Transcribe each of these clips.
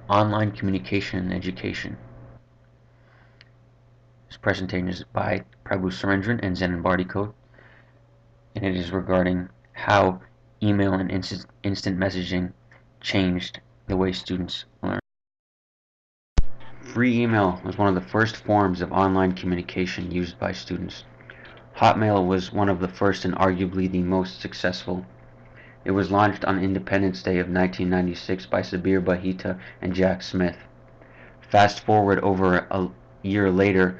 Online Communication and Education. This presentation is by Prabhu Surendran and Zenon Bardikot, and it is regarding how email and instant messaging changed the way students learn. Free email was one of the first forms of online communication used by students. Hotmail was one of the first and arguably the most successful. It was launched on Independence Day of 1996 by Sabir Bahita and Jack Smith. Fast forward over a year later,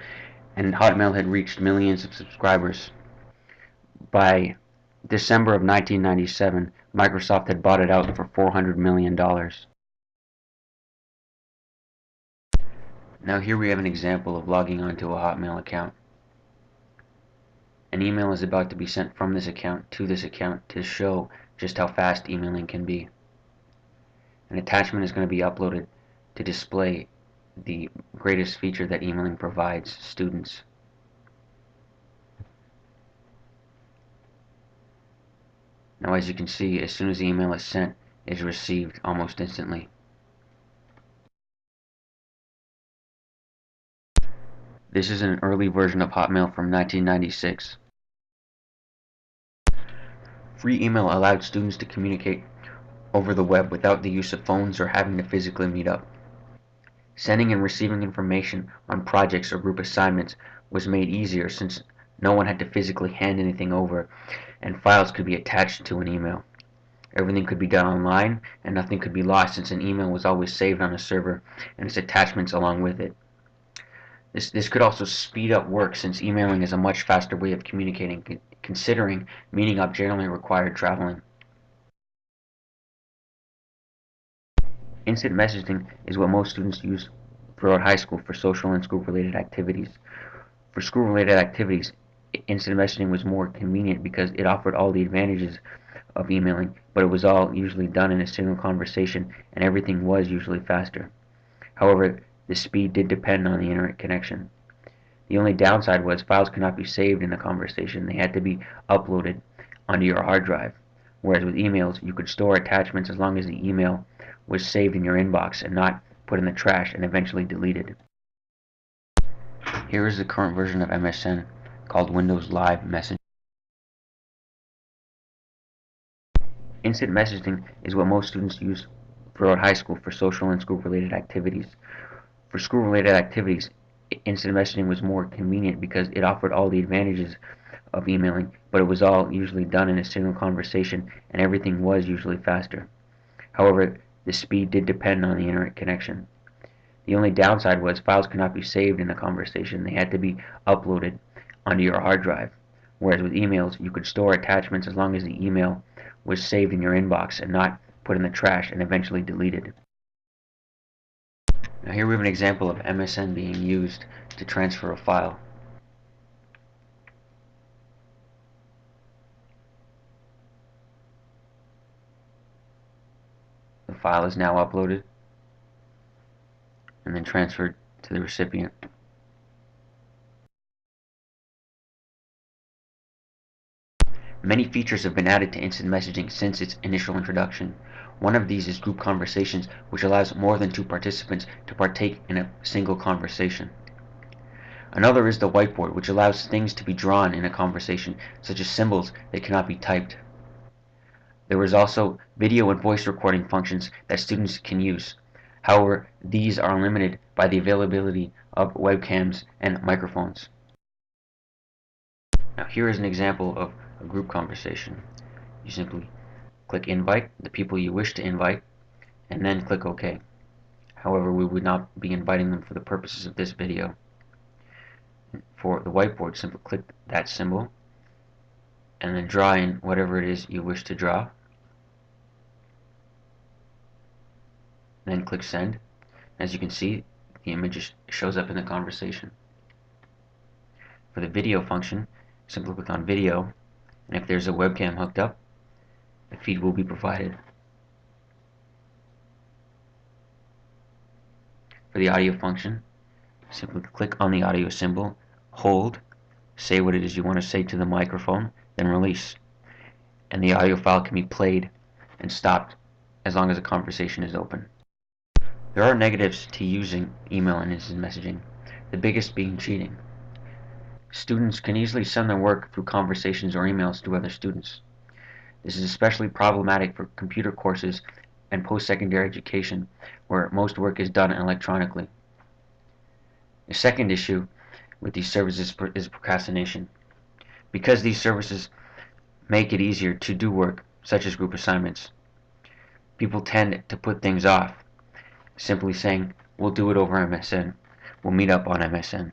and Hotmail had reached millions of subscribers. By December of 1997, Microsoft had bought it out for $400 million. Now here we have an example of logging onto a Hotmail account. An email is about to be sent from this account to show just how fast emailing can be. An attachment is going to be uploaded to display the greatest feature that emailing provides students. Now as you can see, as soon as the email is sent, it is received almost instantly. This is an early version of Hotmail from 1996. Free email allowed students to communicate over the web without the use of phones or having to physically meet up. Sending and receiving information on projects or group assignments was made easier since no one had to physically hand anything over, and files could be attached to an email. Everything could be done online, and nothing could be lost since an email was always saved on a server and its attachments along with it. This could also speed up work since emailing is a much faster way of communicating, considering meeting up generally required traveling. Instant messaging is what most students use throughout high school for social and school-related activities. For school-related activities, instant messaging was more convenient because it offered all the advantages of emailing, but it was all usually done in a single conversation and everything was usually faster. However, the speed did depend on the internet connection. The only downside was files could not be saved in a conversation. They had to be uploaded onto your hard drive. Whereas with emails, you could store attachments as long as the email was saved in your inbox and not put in the trash and eventually deleted. Here is the current version of MSN called Windows Live Messenger. Instant messaging is what most students use throughout high school for social and school-related activities. For school-related activities, instant messaging was more convenient because it offered all the advantages of emailing, but it was all usually done in a single conversation and everything was usually faster. However, the speed did depend on the internet connection. The only downside was files could not be saved in a conversation. They had to be uploaded onto your hard drive. Whereas with emails, you could store attachments as long as the email was saved in your inbox and not put in the trash and eventually deleted. Now here we have an example of MSN being used to transfer a file. The file is now uploaded and then transferred to the recipient. Many features have been added to instant messaging since its initial introduction. One of these is group conversations, which allows more than two participants to partake in a single conversation. Another is the whiteboard, which allows things to be drawn in a conversation, such as symbols that cannot be typed. There is also video and voice recording functions that students can use. However, these are limited by the availability of webcams and microphones. Now here is an example of a group conversation. You simply click invite the people you wish to invite and then click OK. However, we would not be inviting them for the purposes of this video. For the whiteboard, simply click that symbol and then draw in whatever it is you wish to draw. Then click send. As you can see, the image shows up in the conversation. For the video function, simply click on video, and if there's a webcam hooked up, the feed will be provided. For the audio function, simply click on the audio symbol, hold, say what it is you want to say to the microphone, then release. And the audio file can be played and stopped as long as the conversation is open. There are negatives to using email and instant messaging, the biggest being cheating. Students can easily send their work through conversations or emails to other students. This is especially problematic for computer courses and post-secondary education, where most work is done electronically. The second issue with these services is procrastination. Because these services make it easier to do work, such as group assignments, people tend to put things off, simply saying, we'll do it over MSN, we'll meet up on MSN.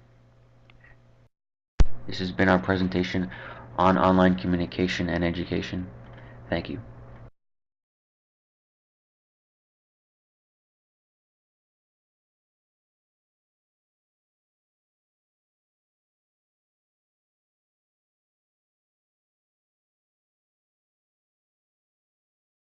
This has been our presentation on online communication and education. Thank you.